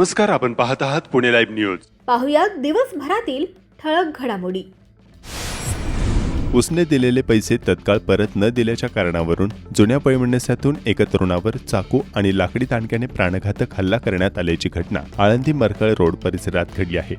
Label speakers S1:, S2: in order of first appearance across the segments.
S1: नमस्कार, आपण पाहत आहात पुणे लाईव्ह न्यूज.
S2: पाहुयात दिवसभरातील ठळक घडामोडी.
S3: उसने दिलेले पैसे तत्काळ परत न दिल्याच्या कारणावरून जुन्या पळमणसातून एका तरुणावर चाकू आणि लाकडी दांडक्याने प्राणघातक हल्ला करण्यात आल्याची घटना आळंदी मरकळ रोड परिसरात घडली आहे.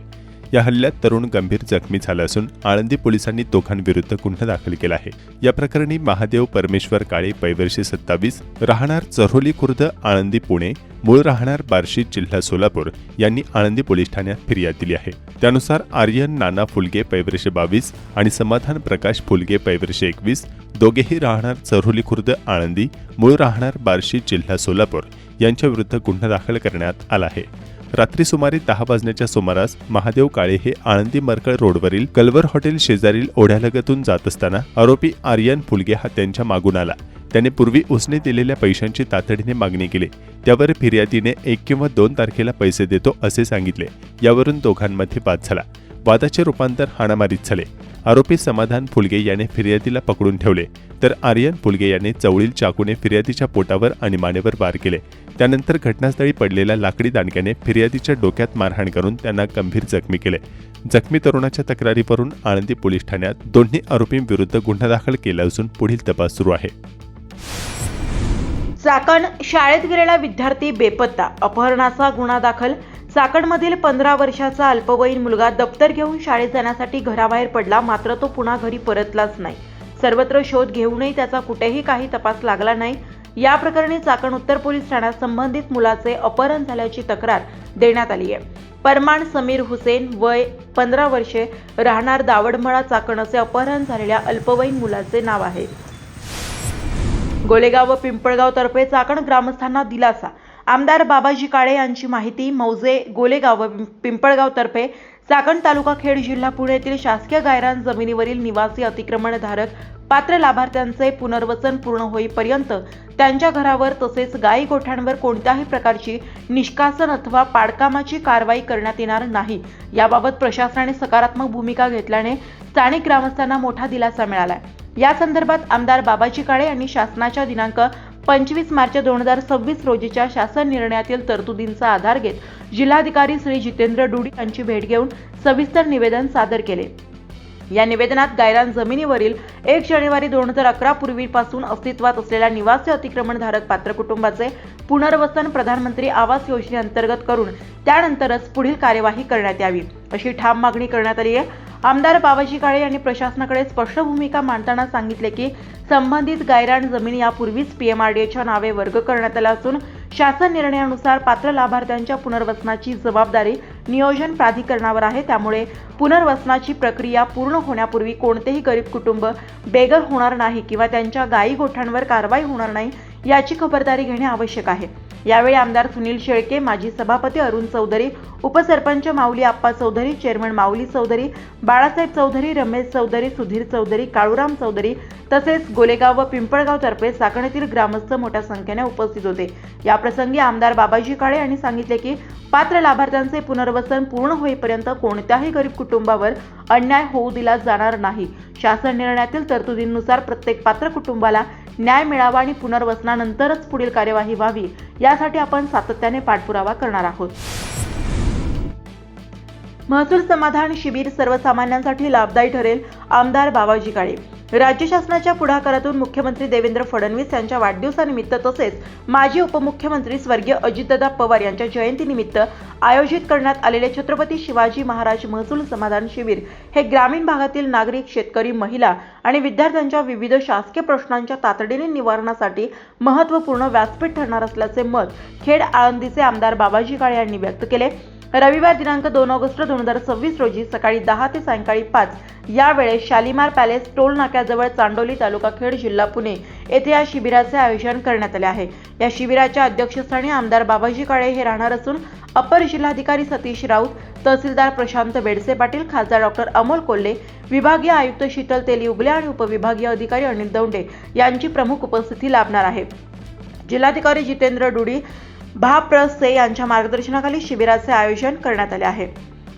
S3: या हल्ल्यात तरुण गंभीर जखमी झाला असून आळंदी पोलिसांनी दोघांविरुद्ध गुन्हा दाखल केला आहे. या प्रकरणी महादेव परमेश्वर काळे, वय 27, राहणार चऱ्होली खुर्द, आळंदी पुणे, मूळ राहणार बार्शी, जिल्हा सोलापूर यांनी आळंदी पोलीस ठाण्यात फिर्याद दिली आहे. त्यानुसार आर्यन नाना फुलगे, वय 22 आणि समाधान प्रकाश फुलगे, वय 21, दोघेही राहणार चऱ्होली खुर्द, आळंदी, मूळ राहणार बार्शी, जिल्हा सोलापूर यांच्याविरुद्ध गुन्हा दाखल करण्यात आला आहे. रात्री सुमारे 10 वाजण्याच्या सुमारास महादेव काळे हे आळंदी मरकळ रोडवरील कल्वर हॉटेल शेजारील ओढ्यालगतून जात असताना आरोपी आर्यन फुलगे हा त्यांच्या मागून आला. त्याने पूर्वी उसने दिलेल्या पैशांची तातडीने मागणी केली. त्यावर फिर्यादीने 1 किंवा 2 तारखेला पैसे देतो असे सांगितले. यावरून दोघांमध्ये वाद झाला. वादाचे रूपांतर हाणामारीत झाले. आरोपी समाधान फुलगे याने फिर्यादीला पकडून ठेवले, तर आर्यन फुलगे याने चवळील चाकूने फिर्यादीच्या पोटावर आणि मानेवर वार केले. त्यानंतर घटनास्थळी पडलेल्या लाकडी दांडक्याने फिर्यादीच्या डोक्यात मारहाण करून त्यांना गंभीर जखमी केले. जखमी तरुणाच्या तक्रारीवरून आळंदी पोलीस ठाण्यात दोन्ही आरोपींविरुद्ध गुन्हा दाखल केला असून पुढील तपास सुरू आहे.
S4: चाकण शाळेत गेलेला विद्यार्थी बेपत्ता, अपहरणाचा गुन्हा दाखल. चाकणमधील 15 वर्षाचा अल्पवयीन मुलगा दप्तर घेऊन शाळेत जाण्यासाठी घराबाहेर पडला, मात्र तो पुन्हा घरी परतलाच नाही. सर्वत्र शोध घेऊनही त्याचा कुठेही काही तपास लागला नाही. या प्रकरणी चाकण उत्तर पोलीस ठाण्यात संबंधित मुलाचे अपहरण झाल्याची तक्रार देण्यात आली आहे. परमान समीर हुसेन, वय 15 वर्षे, राहणार दावडमळा, चाकण असे अपहरण झालेल्या अल्पवयीन मुलाचे नाव आहे. गोलेगाव व पिंपळगाव तर्फे चाकण ग्रामस्थांना दिलासा. आमदार बाबाजी काळे यांची माहिती. मौजे, गोलेगाव व पिंपळगाव तर्फे चाकण तालुका खेड, जिल्हा पुणे येथील शासकीय गायरान जमिनीवरील निवासी अतिक्रमणधारक पात्र लाभार्थ्यांचे पुनर्वसन पूर्ण होईपर्यंत त्यांच्या घरावर तसेच गायी गोठ्यांवर कोणत्याही प्रकारची निष्कासन अथवा पाडकामाची कारवाई करण्यात येणार नाही. याबाबत प्रशासनाने सकारात्मक भूमिका घेतल्याने स्थानिक ग्रामस्थांना मोठा दिलासा मिळाला. या संदर्भात आमदार बाबाजी काळे यांनी शासनाच्या दिनांक 25 मार्च 2026 रोजीच्या शासन निर्णयातील तरतुदींचा आधार घेत जिल्हाधिकारी श्री जितेंद्र डुडी यांची भेट घेऊन सविस्तर निवेदन सादर केले. या निवेदनात गायरान जमिनीवरील 1 जानेवारी 2011 पूर्वीपासून अस्तित्वात असलेल्या निवासी अतिक्रमणधारक पात्र कुटुंबाचे पुनर्वसन प्रधानमंत्री आवास योजनेअंतर्गत करून त्यानंतरच पुढील कार्यवाही करण्यात यावी अशी ठाम मागणी करण्यात आली आहे. आमदार बाबाजी काळे यांनी प्रशासनाकडे स्पष्ट भूमिका मांडताना सांगितले की संबंधित गायरान जमीन यापूर्वीच PMRDAच्या नावे वर्ग करण्यात आला असून शासन निर्णयानुसार पात्र लाभार्थ्यांच्या पुनर्वसनाची जबाबदारी नियोजन प्राधिकरणावर आहे. त्यामुळे पुनर्वसनाची प्रक्रिया पूर्ण होण्यापूर्वी कोणतेही गरीब कुटुंब बेघर होणार नाही किंवा त्यांच्या गायी गोठ्यांवर कारवाई होणार नाही याची खबरदारी घेणे आवश्यक आहे. यावेळी आमदार सुनील शेळके, माजी सभापती अरुण चौधरी, उपसरपंच माऊली आप्पा चौधरी, चेअरमन माऊली चौधरी, बाळासाहेब चौधरी, रमेश चौधरी, सुधीर चौधरी, काळूराम चौधरी तसेच गोलेगाव व पिंपळगाव तर्फे चाकण येथील ग्रामस्थ मोठ्या संख्येने उपस्थित होते. या प्रसंगी आमदार बाबाजी काळे यांनी सांगितले की पात्र लाभार्थ्यांचे पुनर्वसन पूर्ण होईपर्यंत कोणत्याही गरीब कुटुंबावर अन्याय होऊ दिला जाणार नाही. शासन निर्णयातील तरतुदींनुसार प्रत्येक पात्र कुटुंबाला न्याय मिळावा आणि पुनर्वसनानंतरच पुढील कार्यवाही व्हावी यासाठी आपण सातत्याने पाठपुरावा करणार आहोत. महसूल समाधान शिबिर सर्वसामान्यांसाठी लाभदायी ठरेल. आमदार बाबाजी काळे. राज्य शासनाच्या पुढाकारातून मुख्यमंत्री देवेंद्र फडणवीस यांच्या वाढदिवसानिमित्त तसेच माजी उपमुख्यमंत्री स्वर्गीय अजितदादा पवार यांच्या जयंतीनिमित्त आयोजित करण्यात आलेले छत्रपती शिवाजी महाराज महसूल समाधान शिबिर हे ग्रामीण भागातील नागरिक, शेतकरी, महिला आणि विद्यार्थ्यांच्या विविध शासकीय प्रश्नांच्या तातडीने निवारणासाठी महत्त्वपूर्ण व्यासपीठ ठरणार असल्याचे मत खेड आळंदीचे आमदार बाबाजी काळे यांनी व्यक्त केले. रविवार दिनांक 2 ऑगस्ट 2026 रोजी सकाळी 10 ते सायंकाळी 5 या वेळेस शालिमार पॅलेस टोल नाक्याजवळ चांडोली, तालुका खेड, जिल्हा पुणे येथे या शिबिराचे आयोजन करण्यात आले आहे. या शिबिराच्या अध्यक्षस्थानी आमदार बाबाजी काळे हे राहणार असून अपर जिल्हाधिकारी सतीश राऊत, तहसीलदार प्रशांत बेडसे पाटील, खासदार डॉक्टर अमोल कोल्हे, विभागीय आयुक्त शीतल तेली उगले आणि उपविभागीय अधिकारी अनिल दौंडे यांची प्रमुख उपस्थिती लाभणार आहे. जिल्हाधिकारी जितेंद्र डुडी, भाप्रसे यांच्या मार्गदर्शनाखाली शिबिराचे आयोजन करण्यात आले आहे.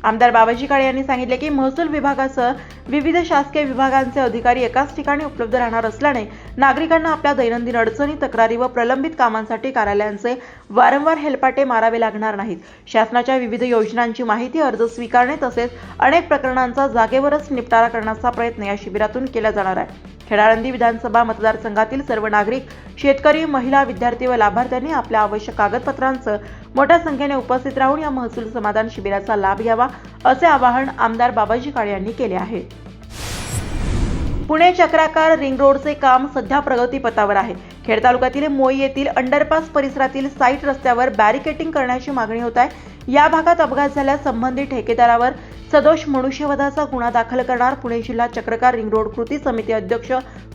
S4: आमदार बाबाजी काळे यांनी सांगितले की महसूल विभागासह विविध शासकीय विभागांचे अधिकारी एकाच ठिकाणी उपलब्ध राहणार असल्याने नागरिकांना आपल्या दैनंदिन अडचणी, तक्रारी व प्रलंबित कामांसाठी कार्यालयांचे वारंवार हेलपाटे मारावे लागणार नाहीत. शासनाच्या विविध योजनांची माहिती, अर्ज स्वीकारणे तसेच अनेक प्रकरणांचा जागेवरच निपटारा करण्याचा प्रयत्न या शिबिरातून केला जाणार आहे. खेड विधानसभा मतदारसंघातील सर्व नागरिक, शेतकरी, महिला, विद्यार्थी व लाभार्थ्यांनी आपल्या आवश्यक कागदपत्रांसह मोठ्या संख्येने उपस्थित राहून या महसूल समाधान शिबिराचा लाभ घ्यावा असे आवाहन आमदार बाबाजी काळे यांनी केले आहे. पुणे चक्राकार रिंग रोडचे काम सध्या प्रगतीपथावर आहे. खेड तालुक्यातील मोई येथील अंडरपास परिसरातील साईट रस्त्यावर बॅरिकेटिंग करण्याची मागणी होत आहे. या भागात अपघात झाल्यास संबंधित ठेकेदारावर सदोष मनुष्यवधाचा गुन्हा दाखल करणार. पुणे जिल्हा चक्रकार रिंग रोड कृती समिती अध्यक्ष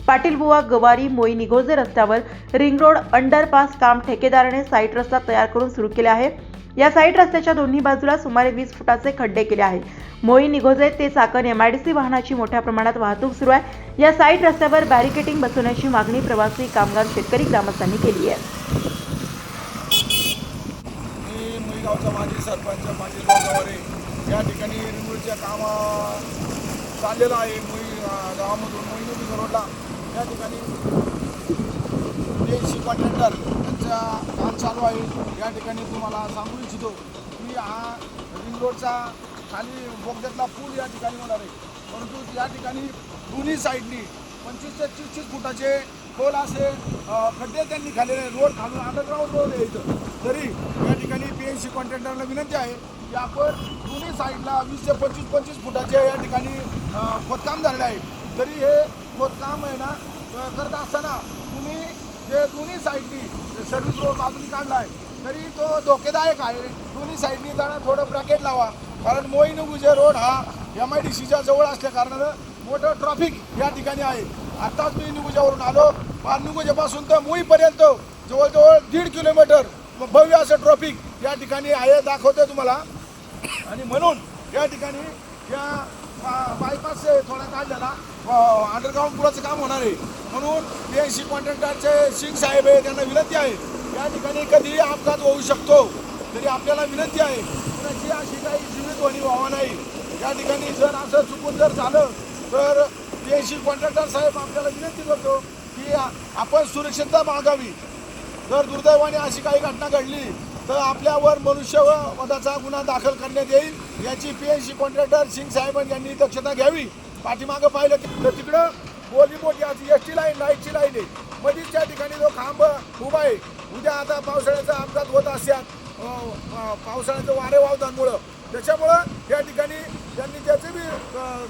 S4: पाटील बुवा गवारी मोई निघोजे रस्त्यावर रिंग रोड अंडरपास काम ठेकेदाराने साईट रस्ता तयार करून सुरू केले आहे. या साईट रस्त्याच्या दोन्ही बाजूला सुमारे 20 फुटाचे खड्डे केले आहेत. मोई निघोजे ते चाकण MIDC वाहनाची मोठ्या प्रमाणात वाहतूक सुरू आहे. या साईट रस्त्यावर बॅरिकेटिंग बसवण्याची मागणी प्रवासी, कामगार, शेतकरी, ग्रामस्थांनी केली आहे.
S5: गावचा माजी सरपंच पाटील गवारे या ठिकाणी रिंगरोडच्या काम चाललेलं आहे. गावामधून मोईनूर रोडला या ठिकाणी कॉन्ट्रॅक्टर यांचा काम चालू आहे. या ठिकाणी तुम्हाला सांगू इच्छितो की हा रिंग रोडचा खाली बोगद्यातला पूल या ठिकाणी होणार आहे. परंतु या ठिकाणी दोन्ही साईडनी 25 ते 30 फुटाचे खोल असे खड्डे त्यांनी खाल्लेले, रोड खालून अंडरग्राऊंड रोड आहे इथं. तरी या ठिकाणी PNC कॉन्ट्रॅक्टरला विनंती आहे की आपण दोन्ही साईडला 20 ते 25 फुटाचे या ठिकाणी खोदकाम झालेलं आहे. तरी हे खोदकाम आहे ना करत असताना तुम्ही जे दोन्ही साईडनी सर्व्हिस रोड बाजून काढला आहे तरी तो धोकेदायक आहे. दोन्ही साईडनी जाणं थोडं ब्रॅकेट लावा, कारण मोई निघोजे रोड हा MIDCच्या जवळ असल्या कारणानं मोठं ट्रॅफिक या ठिकाणी आहे. आत्ताच मी निघोजावरून आलो. निघोजेपासून तर मोईपर्यंत जवळजवळ 1.5 किलोमीटर भव्य असं ट्रॅफिक या ठिकाणी आहे, दाखवतोय तुम्हाला. आणि म्हणून या ठिकाणी या बायपास थोडा काढलेला अंडरग्राऊंड पुलाचं काम होणार आहे. म्हणून PNC कॉन्ट्रॅक्टरचे सिंग साहेब आहे, त्यांना विनंती आहे या ठिकाणी कधीही अपघात होऊ शकतो. तरी आपल्याला विनंती आहे कुणाची अशी काही जीवितहानी व्हावा नाही. या ठिकाणी जर असं चुकून जर झालं तर PNC कॉन्ट्रॅक्टर साहेब आपल्याला विनंती करतो की आपण सुरक्षितता बाळगावी. जर दुर्दैवाने अशी काही घटना घडली तर आपल्यावर मनुष्यवधाचा गुन्हा दाखल करण्यात येईल. याची PNC कॉन्ट्रॅक्टर सिंग साहेबांनी यांनी दक्षता घ्यावी. पाठीमागं पाहिलं तर तिकडं बोली मोठी ST लाईन, लाईटची लाईन आहे. मध्येच त्या ठिकाणी जो खांब उभा आहे. उद्या आता पावसाळ्याचा अपघात होत असतात, पावसाळ्याचं वारे वावदांमुळं. त्याच्यामुळं या ठिकाणी त्यांनी त्याची बी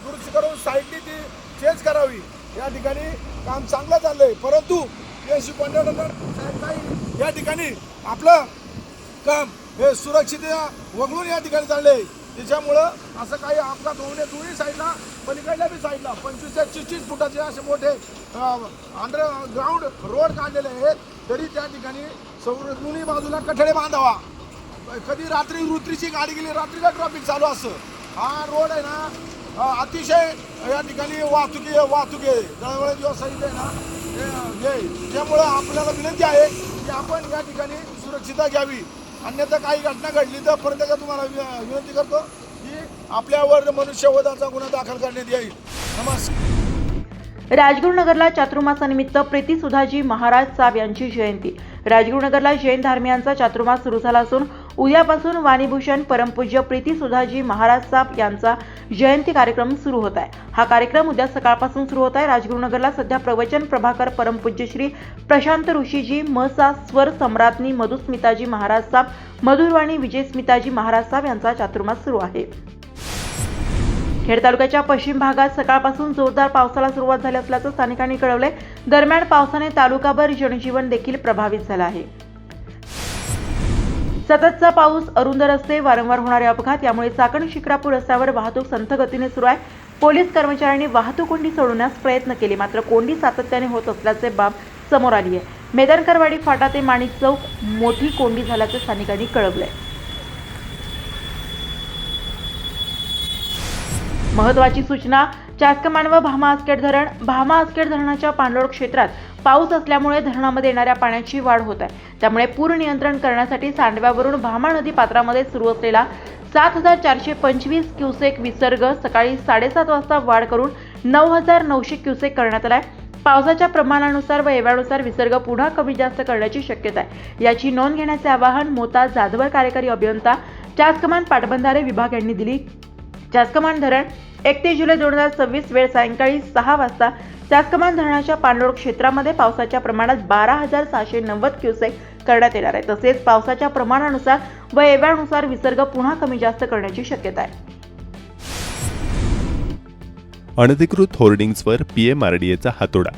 S5: दुरुस्ती करून साईडनी ती चेंज करावी. या ठिकाणी काम चांगलं चाललं आहे, परंतु PNC कॉन्ट्रॅक्टर साहेब काही या ठिकाणी आपलं काम हे सुरक्षित वगळून या ठिकाणी चालले आहे. त्याच्यामुळं असं काही अपघात होऊ नये. दोन्ही साईडला, पलीकडल्या बी साईडला 25 ते 30 फुटाचे असे मोठे अंडरग्राऊंड रोड काढलेले आहेत. तरी त्या ठिकाणी दोन्ही बाजूला कठडे बांधावा. कधी रात्री रुत्रीची गाडी गेली, रात्रीला ट्रॅफिक चालू असतं. हा रोड आहे ना अतिशय या ठिकाणी वाहतूक आहे, दळणवळण व्यवसायिक आहे ना हे. त्यामुळं आपल्याला विनंती आहे की आपण या ठिकाणी सुरक्षितता घ्यावी. अन्यथा काही घटना घडली तर परत एकदा तुम्हाला विनंती करतो की आपल्यावर मनुष्यवधाचा गुन्हा दाखल करण्यात येईल. नमस्कार.
S4: राजगुरुनगरला चातुर्मासानिमित्त प्रीती सुधाजी महाराज साब यांची जयंती. राजगुरुनगरला जैन धार्मियांचा चातुर्मास सुरू झाला असून उद्यापासून वाणीभूषण परमपूज्य प्रीती सुधाजी महाराज साब यांचा जयंती कार्यक्रम सुरू होत आहे. हा कार्यक्रम उद्या सकाळपासून सुरू होत आहे. राजगुरुनगरला सध्या प्रवचन प्रभाकर परमपूज्य श्री प्रशांत ऋषीजी मसा स्वर सम्राज्ञी मधुस्मिताजी महाराज साब, मधुरवाणी विजय स्मिताजी महाराज साब यांचा चातुर्मास सुरू आहे. खेड तालुक्याच्या पश्चिम भागात सकाळपासून जोरदार पावसाला सुरुवात झाली असल्याचं स्थानिकांनी कळवले. दरम्यान पावसाने तालुकाभर जनजीवन देखील प्रभावित झालं आहे. सततचा पाऊस, अरुंद रस्ते, वारंवार होणारे अपघात यामुळे चाकण शिक्रापूर रस्त्यावर वाहतूक संथ गतीने सुरू आहे. पोलीस कर्मचाऱ्यांनी वाहतूक कोंडी सोडवण्यास प्रयत्न केले, मात्र कोंडी सातत्याने होत असल्याचे बाब समोर आली आहे. मेदनकरवाडी फाटा ते माणिक चौक मोठी कोंडी झाल्याचे स्थानिकांनी कळवले. महत्त्वाची सूचना. चासकमान व भामा आसखेड धरणाच्या पाणलोट क्षेत्रात पाऊस असल्यामुळे धरणामध्ये येणाऱ्या पाण्याची वाढ होत आहे. त्यामुळे पूर नियंत्रण करण्यासाठी सांडव्यावरून भामा नदी पात्रामध्ये सुरू असलेला 7,425 क्युसेक विसर्ग सकाळी 7:30 वाजता वाढ करून 9,900 क्युसेक करण्यात आला आहे. पावसाच्या प्रमाणानुसार व एवढ्यानुसार विसर्ग पुन्हा कमी जास्त करण्याची शक्यता आहे. याची नोंद घेण्याचे आवाहन मोता जाधवर कार्यकारी अभियंता चासकमान पाटबंधारे विभाग यांनी दिली. चासकमान धरण 31 जुलै 2026 वेळ सायंकाळी 6 वाजता चासकमान धरणाच्या पाणलोट क्षेत्रामध्ये पावसाच्या प्रमाणात 12,690 क्युसेक करण्यात येणार आहे. तसेच पावसाच्या प्रमाणानुसार व एवढ्यानुसार विसर्ग पुन्हा कमी जास्त करण्याची शक्यता आहे.
S3: अनधिकृत होर्डिंग्जवर पीएमआरडीएचा हातोडा.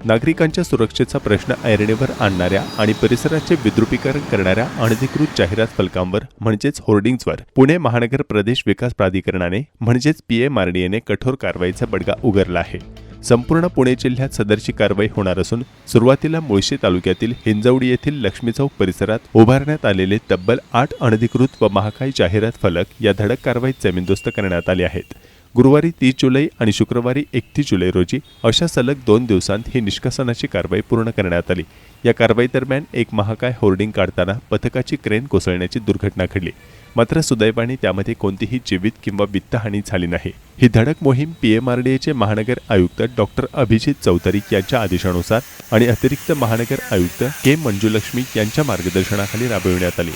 S3: नागरिकांच्या सुरक्षेचा प्रश्न ऐरणीवर आणणाऱ्या आणि परिसराचे विद्रुपीकरण करणाऱ्या अनधिकृत जाहिरात फलकांवर म्हणजेच होर्डिंग्जवर पुणे महानगर प्रदेश विकास प्राधिकरणाने म्हणजेच पीएमआरडीएने कठोर कारवाईचा बडगा उगारला आहे. संपूर्ण पुणे जिल्ह्यात सदरची कारवाई होणार असून सुरुवातीला मुळशी तालुक्यातील हिंजवडी येथील लक्ष्मी चौक परिसरात उभारण्यात आलेले तब्बल 8 अनधिकृत व महाकाय जाहिरात फलक या धडक कारवाईत जमीनदोस्त करण्यात आले आहेत. गुरुवारी 30 जुलै आणि शुक्रवारी 31 जुलै रोजी अशा सलग 2 दिवसांत ही निष्कासनाची कारवाई पूर्ण करण्यात आली. या कारवाईदरम्यान एक महाकाय होर्डिंग काढताना पथकाची क्रेन कोसळण्याची दुर्घटना घडली. मात्र सुदैवाने त्यामध्ये कोणतीही जीवित किंवा वित्तहानी झाली नाही. ही धडक मोहीम पीएमआरडीएचे महानगर आयुक्त डॉक्टर अभिजित चौधरी यांच्या आदेशानुसार आणि अतिरिक्त महानगर आयुक्त के मंजुलक्ष्मी यांच्या मार्गदर्शनाखाली राबविण्यात आली.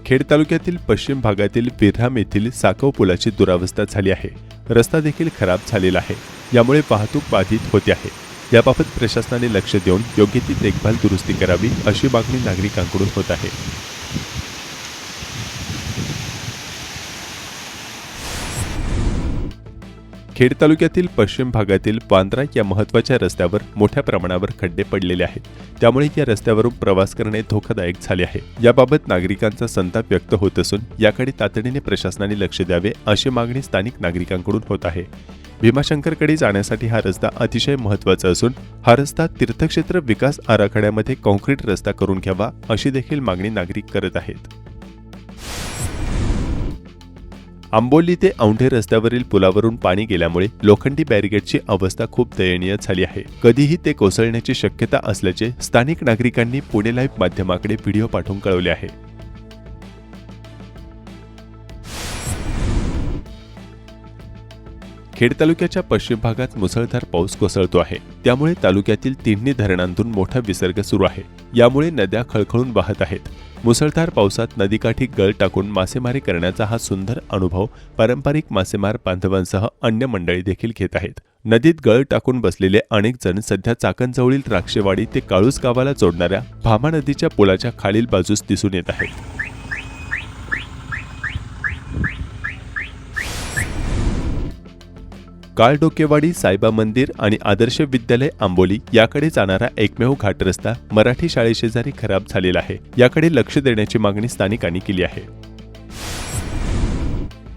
S3: खेड तालुक्यातील पश्चिम भागातील विरहाम येथील साकव पुलाची दुरावस्था झाली आहे. रस्ता देखील खराब झालेला आहे. यामुळे वाहतूक बाधित होते आहे. याबाबत प्रशासनाने लक्ष देऊन योग्य ती देखभाल दुरुस्ती करावी अशी मागणी नागरिकांकडून होत आहे. खेड तालुक्यातील पश्चिम भागातील पांद्रा या महत्त्वाच्या रस्त्यावर मोठ्या प्रमाणावर खड्डे पडलेले आहेत. त्यामुळे या रस्त्यावरून प्रवास करणे धोकादायक झाले आहे. याबाबत नागरिकांचा संताप व्यक्त होत असून याकडे तातडीने प्रशासनाने लक्ष द्यावे अशी मागणी स्थानिक नागरिकांकडून होत आहे. भीमाशंकरकडे जाण्यासाठी हा रस्ता अतिशय महत्त्वाचा असून हा रस्ता तीर्थक्षेत्र विकास आराखड्यामध्ये कॉन्क्रीट रस्ता करून घ्यावा अशी देखील मागणी नागरिक करत आहेत. आंबोली ते औंढे रस्त्यावरील पुलावरून पाणी गेल्यामुळे लोखंडी बॅरिगेडची अवस्था खूप दयनीय झाली आहे. कधीही ते कोसळण्याची शक्यता असल्याचे स्थानिक नागरिकांनी पुणे लाईव्ह माध्यमाकडे व्हिडिओ पाठवून कळवले आहे. खेड तालुक्याच्या पश्चिम भागात मुसळधार पाऊस कोसळतो आहे. त्यामुळे तालुक्यातील तिन्ही धरणांतून मोठा विसर्ग सुरू आहे. यामुळे नद्या खळखळून वाहत आहेत. मुसळधार पावसात नदीकाठी गळ टाकून मासेमारी करण्याचा हा सुंदर अनुभव पारंपरिक मासेमार बांधवांसह अन्य मंडळी देखील घेत आहेत. नदीत गळ टाकून बसलेले अनेक जण सध्या चाकणजवळील राक्षेवाडी ते काळूस गावाला जोडणाऱ्या भामा नदीच्या पुलाच्या खालील बाजूस दिसून येत आहेत. काळडोकेवाडी साईबा मंदिर आणि आदर्श विद्यालय आंबोली याकडे जाणारा एकमेव घाट रस्ता मराठी शाळेशेजारी खराब झालेला आहे. याकडे लक्ष देण्याची मागणी स्थानिकांनी केली आहे.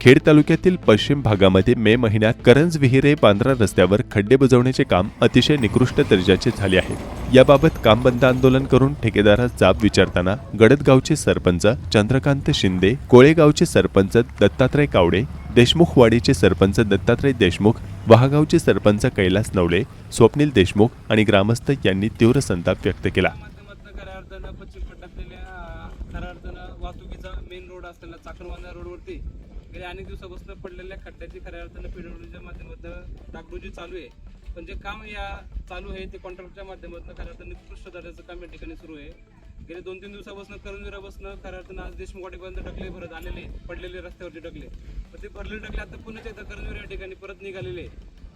S3: खेड तालुक्यातील पश्चिम भागामध्ये मे महिन्यात करंज विहिरे बांद्रा रस्त्यावर खड्डे बुजवण्याचे काम अतिशय निकृष्ट दर्जाचे झाले आहे. याबाबत काम बंद आंदोलन करून ठेकेदारास जाब विचारताना गडदगावचे सरपंच चंद्रकांत शिंदे, कोळेगावचे सरपंच दत्तात्रय कावडे, देशमुखवाडीचे सरपंच दत्तात्रय देशमुख, वहागावचे सरपंच कैलास नवले, स्वप्नील देशमुख आणि ग्रामस्थ यांनी तीव्र संताप व्यक्त केला.
S6: पश्चिम खऱ्या अर्थानं वाहतुकीचा मेन रोड असलेला चाकणवांदा रोडवरती गेल्या अनेक दिवसापासून पडलेल्या खड्ड्याची खऱ्या अर्थानं पीडब्ल्यूडीच्या माध्यमातून डागडुजी चालू आहे. पण जे काम या चालू आहे ते कॉन्ट्रॅक्टच्या माध्यमातून खऱ्या अर्थानं निकृष्ट दर्जाचं काम या ठिकाणी सुरू आहे. गेले 2-3 दिवसापासून करंजविरापासून खऱ्या अर्थानं आज देशमुखवाडीपर्यंत डगले भरत आलेले पडलेले रस्त्यावरचे डगले. पण ते भरलेले डगले आता पुण्याच्या इथं करंजविरा या ठिकाणी परत निघालेले.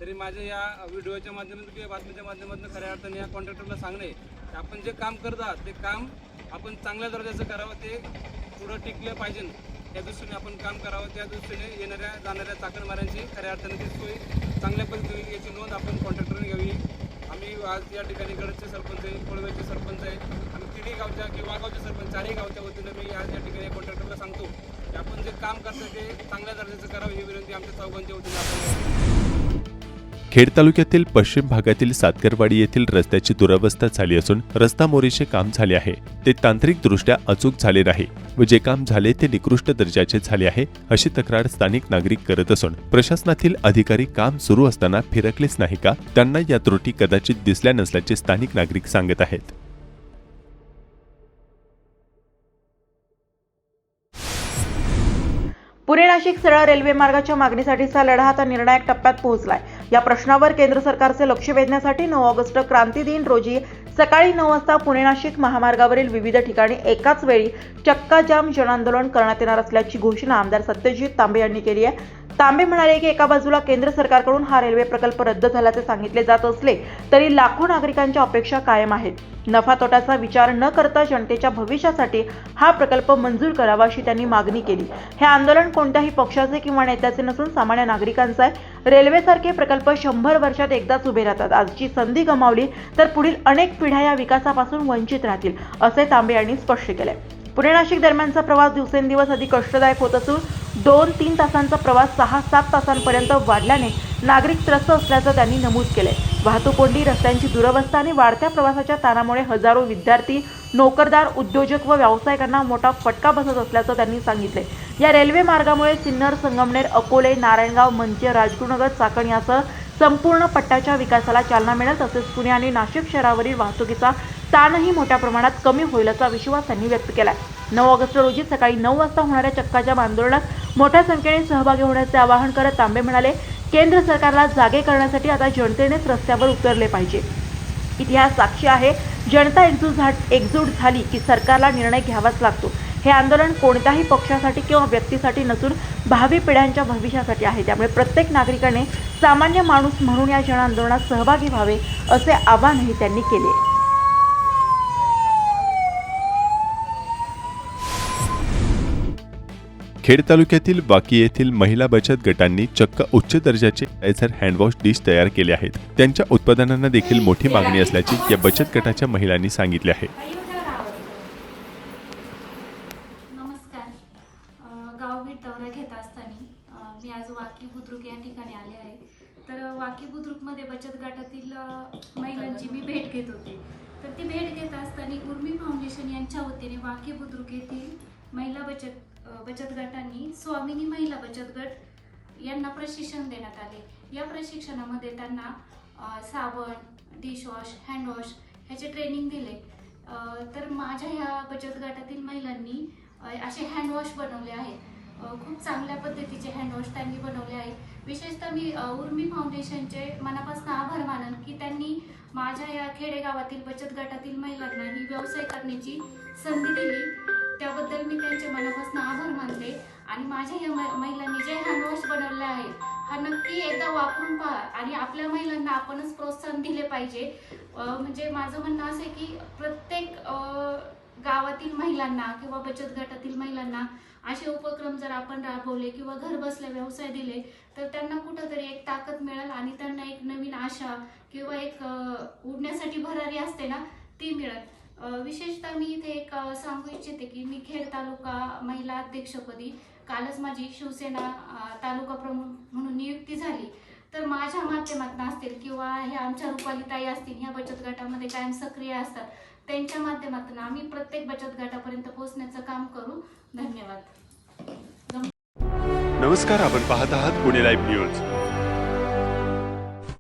S6: तरी माझ्या या व्हिडिओच्या माध्यमातून किंवा बातमीच्या माध्यमातून खऱ्या अर्थाने या कॉन्ट्रॅक्टरला सांगणे की आपण जे काम करतात ते काम आपण चांगल्या दर्जाचं करावं, ते पुढं टिकलं पाहिजे. त्या दृष्टीने आपण काम करावं. त्या दृष्टीने येणाऱ्या जाणाऱ्या चाकणमाऱ्यांची खऱ्या अर्थाने ती सोय चांगल्या पद्धतीने याची नोंद आपण कॉन्ट्रॅक्टरने घ्यावी. आम्ही आज या ठिकाणी गडचे सरपंच आहे, कोळवेचे सरपंच आहे आणि तिन्ही गावच्या किंवा वाघावचे सरपंच चारही गावच्या वतीनं मी आज या ठिकाणी कॉन्ट्रॅक्टरला सांगतो की आपण जे काम करतो ते चांगल्या दर्जाचं करावं ही विनंती आमच्या चौघांच्या वतीने आपण.
S3: खेड तालुक्यातील पश्चिम भागातील सातकरवाडी येथील रस्त्याची दुरवस्था झाली असून रस्ता मोरीचे काम झाले आहे ते तांत्रिकदृष्ट्या अचूक झाले नाही व जे काम झाले ते निकृष्ट दर्जाचे झाले आहे अशी तक्रार स्थानिक नागरिक करत असून प्रशासनातील अधिकारी काम सुरू असताना फिरकलेच नाही का, त्यांना या त्रुटी कदाचित दिसल्या नसल्याचे स्थानिक नागरिक सांगत आहेत.
S4: पुणे नाशिक सरळ रेल्वे मार्गाच्या मागणीसाठीचा लढा आता निर्णायक टप्प्यात पोहोचलाय. या प्रश्नावर केंद्र सरकारचे लक्ष वेधण्यासाठी 9 ऑगस्ट क्रांती दिन रोजी सकाळी 9 वाजता पुणे नाशिक महामार्गावरील विविध ठिकाणी एकाच वेळी चक्का जाम जनआंदोलन करण्यात येणार असल्याची घोषणा आमदार सत्यजित तांबे यांनी केली आहे. तांबे म्हणाले की एका बाजूला केंद्र सरकारकडून हा रेल्वे प्रकल्प रद्द झाल्याचे सांगितले जात असले तरी लाखो नागरिकांच्या अपेक्षा कायम आहेत. नफा तोट्याचा विचार न करता जनतेच्या भविष्यासाठी हा प्रकल्प मंजूर करावा अशी त्यांनी मागणी केली. हे आंदोलन कोणत्याही पक्षाचे किंवा नेत्याचे नसून सामान्य नागरिकांचे आहे. रेल्वेसारखे प्रकल्प 100 वर्षात एकदाच उभे राहतात. आजची संधी गमावली तर पुढील अनेक पिढ्या या विकासापासून वंचित राहतील असे तांबे यांनी स्पष्ट केले. पुणे नाशिक दरम्यानचा प्रवास दिवसेंदिवस अधिक कष्टदायक होत असून 2-3 तासांचा प्रवास 6-7 तासांपर्यंत वाढल्याने नागरिक त्रस्त असल्याचं त्यांनी नमूद केले. वाहतूक कोंडी, रस्त्यांची दुरवस्था आणि वाढत्या प्रवासाच्या ताणामुळे हजारो विद्यार्थी, नोकरदार, उद्योजक व व्यावसायिकांना मोठा फटका बसत असल्याचं त्यांनी सांगितले. या रेल्वे मार्गामुळे सिन्नर, संगमनेर, अकोले, नारायणगाव, मंचर, राजगुरुनगर, चाकण यासह संपूर्ण पट्ट्याच्या विकासाला चालना मिळेल. तसेच पुणे आणि नाशिक शहरावरील वाहतुकीचा ताणही मोठ्या प्रमाणात कमी होईल असा विश्वास त्यांनी व्यक्त केला. 9 ऑगस्ट रोजी सकाळी 9 वाजता होणाऱ्या चक्काजाम आंदोलनात मोठ्या संख्येने सहभागी होण्याचे आवाहन करत तांबे म्हणाले, केंद्र सरकारला जागे करण्यासाठी आता जनतेनेच रस्त्यावर उतरले पाहिजे. इतिहास साक्षी आहे, जनता एकजूट झाली की सरकारला निर्णय घ्यावाच लागतो. हे आंदोलन कोणत्याही पक्षासाठी किंवा व्यक्तीसाठी नसून भावी पिढ्यांच्या भविष्यासाठी आहे. त्यामुळे प्रत्येक नागरिकाने सामान्य माणूस म्हणून या जनआंदोलनात सहभागी व्हावे असे आवाहनही त्यांनी केले.
S3: खेड तालुक्यातील वाकी येथील महिला बचत गटांनी चक्क उच्च दर्जाचे सॅनिटायझर हँडवॉश डिश तयार केले आहेत. त्यांच्या उत्पादनांना देखील मोठी मागणी असल्याचे या बचत गटाच्या महिलांनी सांगितले आहे.
S7: नमस्कार. गाव भेट दौरा घेत असताना मी आज वाकी बुद्रुक या ठिकाणी आले आहे. तर वाकी बुद्रुकमध्ये बचत गटातील महिलांची मी भेट घेत होते. तर ती भेट घेत असताना उर्मी फाउंडेशन यांच्या वतीने वाकी बुद्रुक येथील महिला बचत गटांनी स्वामिनी महिला बचत गट यांना प्रशिक्षण देण्यात आले. या प्रशिक्षणामध्ये त्यांना साबण, डिशवॉश, हँडवॉश ह्याचे ट्रेनिंग दिले. तर माझ्या ह्या बचत गटातील महिलांनी असे हँडवॉश बनवले आहेत. खूप चांगल्या पद्धतीचे हँडवॉश त्यांनी बनवले आहेत. विशेषतः मी उर्मी फाउंडेशनचे मनापासून आभार मानेन की त्यांनी माझ्या या खेडेगावातील बचत गटातील महिलांना ही व्यवसाय करण्याची संधी दिली. त्याबद्दल मी त्यांचे मनापासून आभार मानते. आणि माझ्या या महिलांनी जे हँडवॉश बनवले आहेत हा नक्की एकदा वापरून पहा आणि आपल्या महिलांना आपणच प्रोत्साहन दिले पाहिजे. म्हणजे माझं म्हणणं असं आहे की प्रत्येक गावातील महिलांना किंवा बचत गटातील महिलांना असे उपक्रम जर आपण राबवले किंवा घर बसल्या व्यवसाय दिले तर त्यांना कुठंतरी एक ताकद मिळेल आणि त्यांना एक नवीन आशा किंवा एक उडण्यासाठी भरारी असते ना ती मिळेल. विशेषतः मी इथे एक सांगू इच्छिते की मी खेड तालुका महिला अध्यक्षपदी कालच माझी शिवसेना तालुका प्रमुख म्हणून नियुक्ती झाली. तर माझ्या माध्यमातून असतील किंवा हे आमच्या रुपाली ताई असतील ह्या बचत गटामध्ये कायम सक्रिय असतात त्यांच्या माध्यमातून आम्ही प्रत्येक बचत गटापर्यंत पोहोचण्याचं काम करू. धन्यवाद.
S1: नमस्कार, आपण पाहत आहात पुणे लाईव्ह न्यूज.